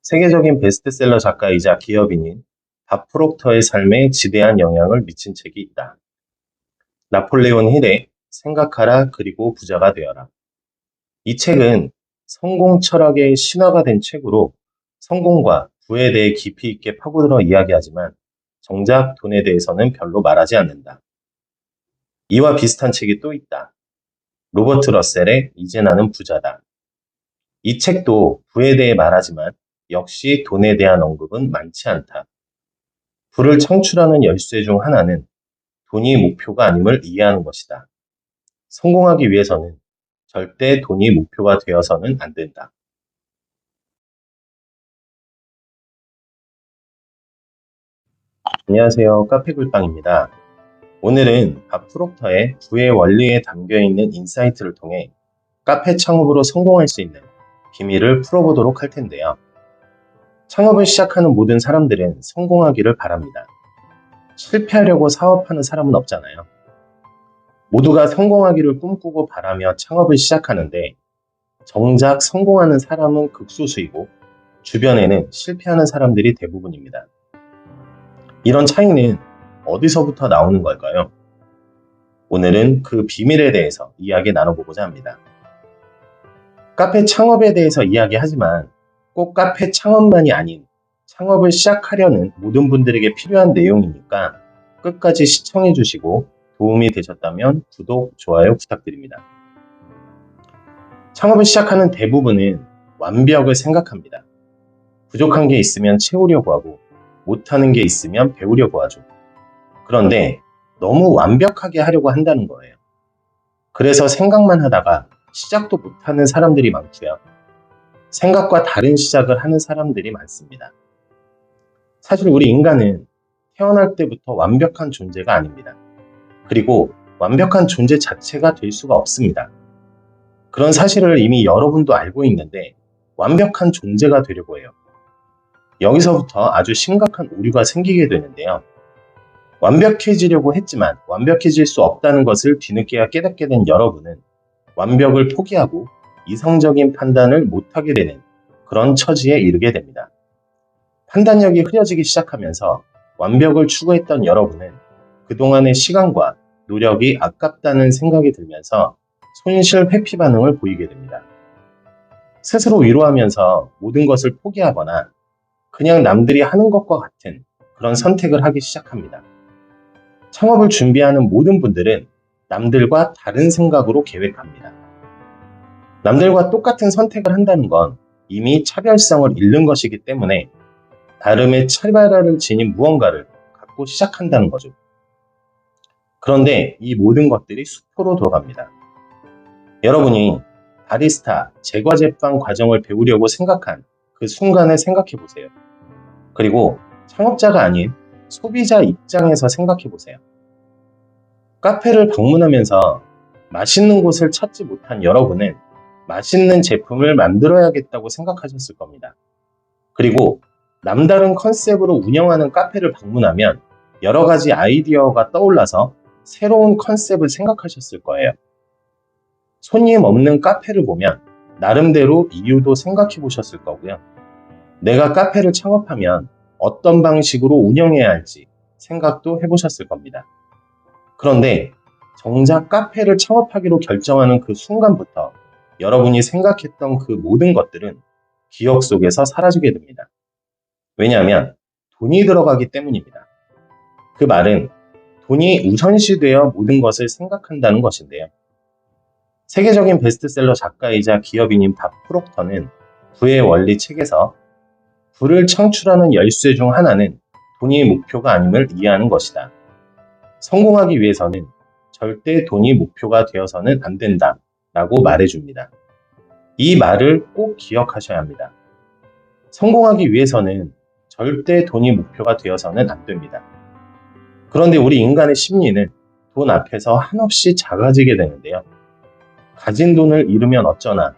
세계적인 베스트셀러 작가이자 기업인인 밥 프록터의 삶에 지대한 영향을 미친 책이 있다. 나폴레온 힐의 생각하라 그리고 부자가 되어라. 이 책은 성공 철학의 신화가 된 책으로 성공과 부에 대해 깊이 있게 파고들어 이야기하지만 정작 돈에 대해서는 별로 말하지 않는다. 이와 비슷한 책이 또 있다. 로버트 러셀의 이제 나는 부자다. 이 책도 부에 대해 말하지만 역시 돈에 대한 언급은 많지 않다. 부를 창출하는 열쇠 중 하나는 돈이 목표가 아님을 이해하는 것이다. 성공하기 위해서는 절대 돈이 목표가 되어서는 안 된다. 안녕하세요. 카페굴빵입니다. 오늘은 밥 프록터의 부의 원리에 담겨있는 인사이트를 통해 카페 창업으로 성공할 수 있는 비밀을 풀어보도록 할 텐데요. 창업을 시작하는 모든 사람들은 성공하기를 바랍니다. 실패하려고 사업하는 사람은 없잖아요. 모두가 성공하기를 꿈꾸고 바라며 창업을 시작하는데 정작 성공하는 사람은 극소수이고 주변에는 실패하는 사람들이 대부분입니다. 이런 차이는 어디서부터 나오는 걸까요? 오늘은 그 비밀에 대해서 이야기 나눠보고자 합니다. 카페 창업에 대해서 이야기하지만 꼭 카페 창업만이 아닌 창업을 시작하려는 모든 분들에게 필요한 내용이니까 끝까지 시청해 주시고 도움이 되셨다면 구독, 좋아요 부탁드립니다. 창업을 시작하는 대부분은 완벽을 생각합니다. 부족한 게 있으면 채우려고 하고 못하는 게 있으면 배우려고 하죠. 그런데 너무 완벽하게 하려고 한다는 거예요. 그래서 생각만 하다가 시작도 못하는 사람들이 많고요. 생각과 다른 시작을 하는 사람들이 많습니다. 사실 우리 인간은 태어날 때부터 완벽한 존재가 아닙니다. 그리고 완벽한 존재 자체가 될 수가 없습니다. 그런 사실을 이미 여러분도 알고 있는데 완벽한 존재가 되려고 해요. 여기서부터 아주 심각한 오류가 생기게 되는데요. 완벽해지려고 했지만 완벽해질 수 없다는 것을 뒤늦게야 깨닫게 된 여러분은 완벽을 포기하고 이성적인 판단을 못하게 되는 그런 처지에 이르게 됩니다. 판단력이 흐려지기 시작하면서 완벽을 추구했던 여러분은 그동안의 시간과 노력이 아깝다는 생각이 들면서 손실 회피 반응을 보이게 됩니다. 스스로 위로하면서 모든 것을 포기하거나 그냥 남들이 하는 것과 같은 그런 선택을 하기 시작합니다. 창업을 준비하는 모든 분들은 남들과 다른 생각으로 계획합니다. 남들과 똑같은 선택을 한다는 건 이미 차별성을 잃는 것이기 때문에 다름의 차별화를 지닌 무언가를 갖고 시작한다는 거죠. 그런데 이 모든 것들이 수포로 돌아갑니다. 여러분이 바리스타, 제과제빵 과정을 배우려고 생각한 그 순간을 생각해 보세요. 그리고 창업자가 아닌 소비자 입장에서 생각해 보세요. 카페를 방문하면서 맛있는 곳을 찾지 못한 여러분은 맛있는 제품을 만들어야겠다고 생각하셨을 겁니다. 그리고 남다른 컨셉으로 운영하는 카페를 방문하면 여러 가지 아이디어가 떠올라서 새로운 컨셉을 생각하셨을 거예요. 손님 없는 카페를 보면 나름대로 이유도 생각해 보셨을 거고요. 내가 카페를 창업하면 어떤 방식으로 운영해야 할지 생각도 해보셨을 겁니다. 그런데 정작 카페를 창업하기로 결정하는 그 순간부터 여러분이 생각했던 그 모든 것들은 기억 속에서 사라지게 됩니다. 왜냐하면 돈이 들어가기 때문입니다. 그 말은 돈이 우선시되어 모든 것을 생각한다는 것인데요. 세계적인 베스트셀러 작가이자 기업인인 밥 프록터는 부의 원리 책에서 부를 창출하는 열쇠 중 하나는 돈이 목표가 아님을 이해하는 것이다. 성공하기 위해서는 절대 돈이 목표가 되어서는 안 된다 라고 말해줍니다. 이 말을 꼭 기억하셔야 합니다. 성공하기 위해서는 절대 돈이 목표가 되어서는 안 됩니다. 그런데 우리 인간의 심리는 돈 앞에서 한없이 작아지게 되는데요. 가진 돈을 잃으면 어쩌나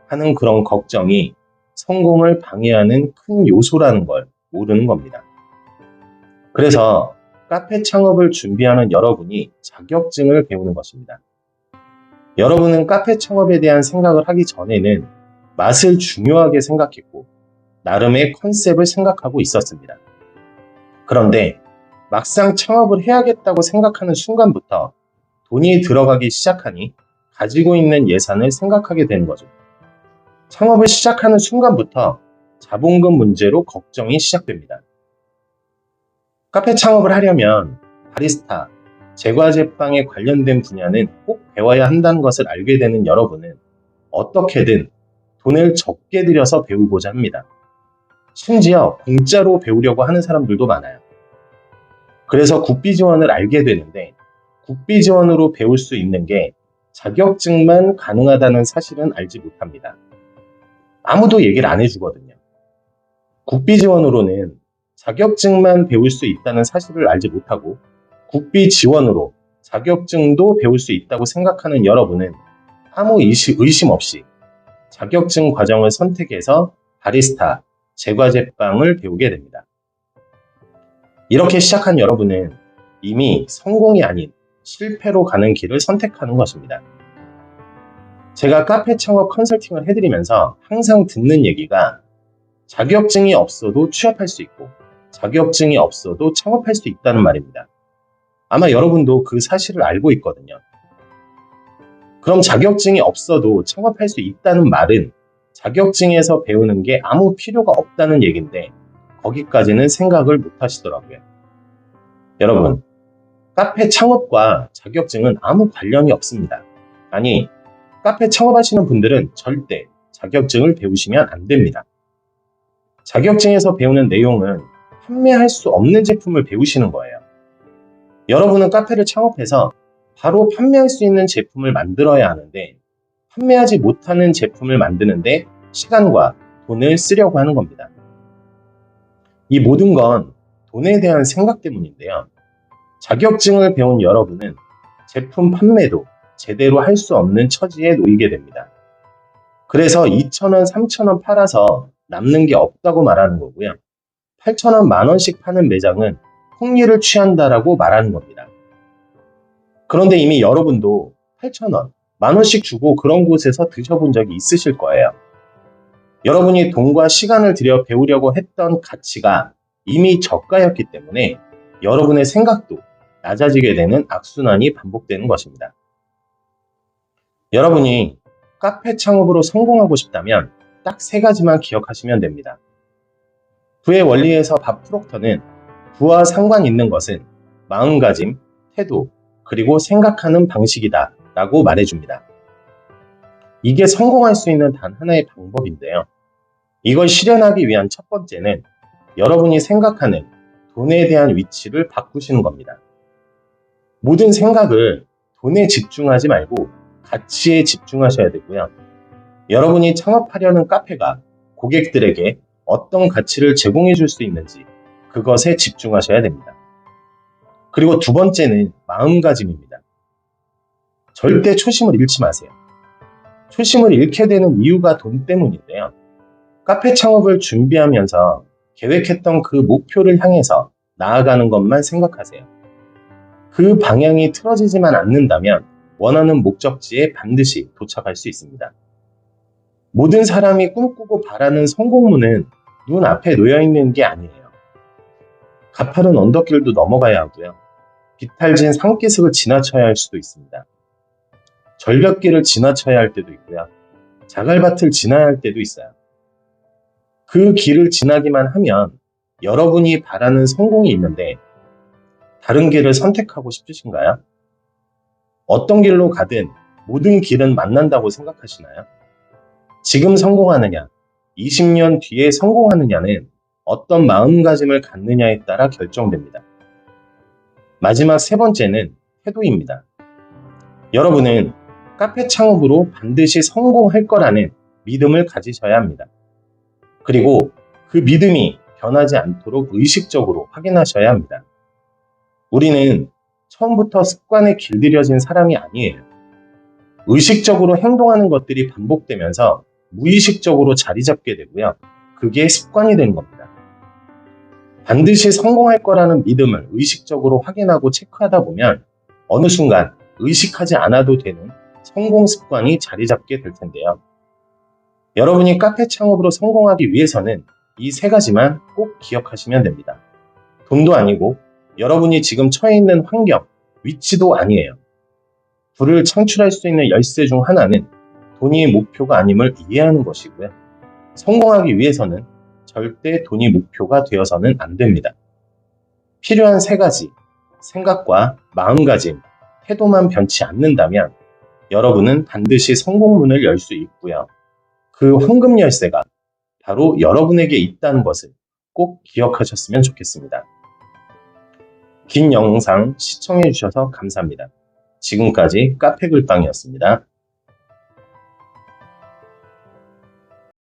하는 그런 걱정이 성공을 방해하는 큰 요소라는 걸 모르는 겁니다. 그래서 카페 창업을 준비하는 여러분이 자격증을 배우는 것입니다. 여러분은 카페 창업에 대한 생각을 하기 전에는 맛을 중요하게 생각했고 나름의 컨셉을 생각하고 있었습니다. 그런데 막상 창업을 해야겠다고 생각하는 순간부터 돈이 들어가기 시작하니 가지고 있는 예산을 생각하게 되는 거죠. 창업을 시작하는 순간부터 자본금 문제로 걱정이 시작됩니다. 카페 창업을 하려면 바리스타, 제과제빵에 관련된 분야는 꼭 배워야 한다는 것을 알게 되는 여러분은 어떻게든 돈을 적게 들여서 배우고자 합니다. 심지어 공짜로 배우려고 하는 사람들도 많아요. 그래서 국비 지원을 알게 되는데 국비 지원으로 배울 수 있는 게 자격증만 가능하다는 사실은 알지 못합니다. 아무도 얘기를 안 해주거든요. 국비 지원으로는 자격증만 배울 수 있다는 사실을 알지 못하고 국비 지원으로 자격증도 배울 수 있다고 생각하는 여러분은 아무 의심 없이 자격증 과정을 선택해서 바리스타, 제과제빵을 배우게 됩니다. 이렇게 시작한 여러분은 이미 성공이 아닌 실패로 가는 길을 선택하는 것입니다. 제가 카페 창업 컨설팅을 해드리면서 항상 듣는 얘기가 자격증이 없어도 취업할 수 있고 자격증이 없어도 창업할 수 있다는 말입니다. 아마 여러분도 그 사실을 알고 있거든요. 그럼 자격증이 없어도 창업할 수 있다는 말은 자격증에서 배우는 게 아무 필요가 없다는 얘기인데 거기까지는 생각을 못 하시더라고요. 여러분, 카페 창업과 자격증은 아무 관련이 없습니다. 아니, 카페 창업하시는 분들은 절대 자격증을 배우시면 안 됩니다. 자격증에서 배우는 내용은 판매할 수 없는 제품을 배우시는 거예요. 여러분은 카페를 창업해서 바로 판매할 수 있는 제품을 만들어야 하는데 판매하지 못하는 제품을 만드는데 시간과 돈을 쓰려고 하는 겁니다. 이 모든 건 돈에 대한 생각 때문인데요. 자격증을 배운 여러분은 제품 판매도 제대로 할 수 없는 처지에 놓이게 됩니다. 그래서 2,000원, 3,000원 팔아서 남는 게 없다고 말하는 거고요. 8,000원, 만원씩 파는 매장은 폭리를 취한다라고 말하는 겁니다. 그런데 이미 여러분도 8,000원, 만원씩 주고 그런 곳에서 드셔본 적이 있으실 거예요. 여러분이 돈과 시간을 들여 배우려고 했던 가치가 이미 저가였기 때문에 여러분의 생각도 낮아지게 되는 악순환이 반복되는 것입니다. 여러분이 카페 창업으로 성공하고 싶다면 딱 3가지만 기억하시면 됩니다. 부의 원리에서 밥 프록터는 부와 상관 있는 것은 마음가짐, 태도, 그리고 생각하는 방식이다 라고 말해줍니다. 이게 성공할 수 있는 단 하나의 방법인데요. 이걸 실현하기 위한 첫 번째는 여러분이 생각하는 돈에 대한 위치를 바꾸시는 겁니다. 모든 생각을 돈에 집중하지 말고 가치에 집중하셔야 되고요. 여러분이 창업하려는 카페가 고객들에게 어떤 가치를 제공해 줄 수 있는지 그것에 집중하셔야 됩니다. 그리고 두 번째는 마음가짐입니다. 절대 초심을 잃지 마세요. 초심을 잃게 되는 이유가 돈 때문인데요. 카페 창업을 준비하면서 계획했던 그 목표를 향해서 나아가는 것만 생각하세요. 그 방향이 틀어지지만 않는다면 원하는 목적지에 반드시 도착할 수 있습니다. 모든 사람이 꿈꾸고 바라는 성공문은 눈앞에 놓여있는 게 아니에요. 가파른 언덕길도 넘어가야 하고요. 비탈진 산기슭을 지나쳐야 할 수도 있습니다. 절벽길을 지나쳐야 할 때도 있고요. 자갈밭을 지나야 할 때도 있어요. 그 길을 지나기만 하면 여러분이 바라는 성공이 있는데 다른 길을 선택하고 싶으신가요? 어떤 길로 가든 모든 길은 만난다고 생각하시나요? 지금 성공하느냐, 20년 뒤에 성공하느냐는 어떤 마음가짐을 갖느냐에 따라 결정됩니다. 마지막 3번째는 태도입니다. 여러분은 카페 창업으로 반드시 성공할 거라는 믿음을 가지셔야 합니다. 그리고 그 믿음이 변하지 않도록 의식적으로 확인하셔야 합니다. 우리는 처음부터 습관에 길들여진 사람이 아니에요. 의식적으로 행동하는 것들이 반복되면서 무의식적으로 자리 잡게 되고요. 그게 습관이 되는 겁니다. 반드시 성공할 거라는 믿음을 의식적으로 확인하고 체크하다 보면 어느 순간 의식하지 않아도 되는 성공 습관이 자리 잡게 될 텐데요. 여러분이 카페 창업으로 성공하기 위해서는 이 세 가지만 꼭 기억하시면 됩니다. 돈도 아니고 여러분이 지금 처해 있는 환경, 위치도 아니에요. 부를 창출할 수 있는 열쇠 중 하나는 돈이 목표가 아님을 이해하는 것이고요. 성공하기 위해서는 절대 돈이 목표가 되어서는 안 됩니다. 필요한 세 가지, 생각과 마음가짐, 태도만 변치 않는다면 여러분은 반드시 성공문을 열 수 있고요. 그 황금 열쇠가 바로 여러분에게 있다는 것을 꼭 기억하셨으면 좋겠습니다. 긴 영상 시청해주셔서 감사합니다. 지금까지 카페글빵이었습니다.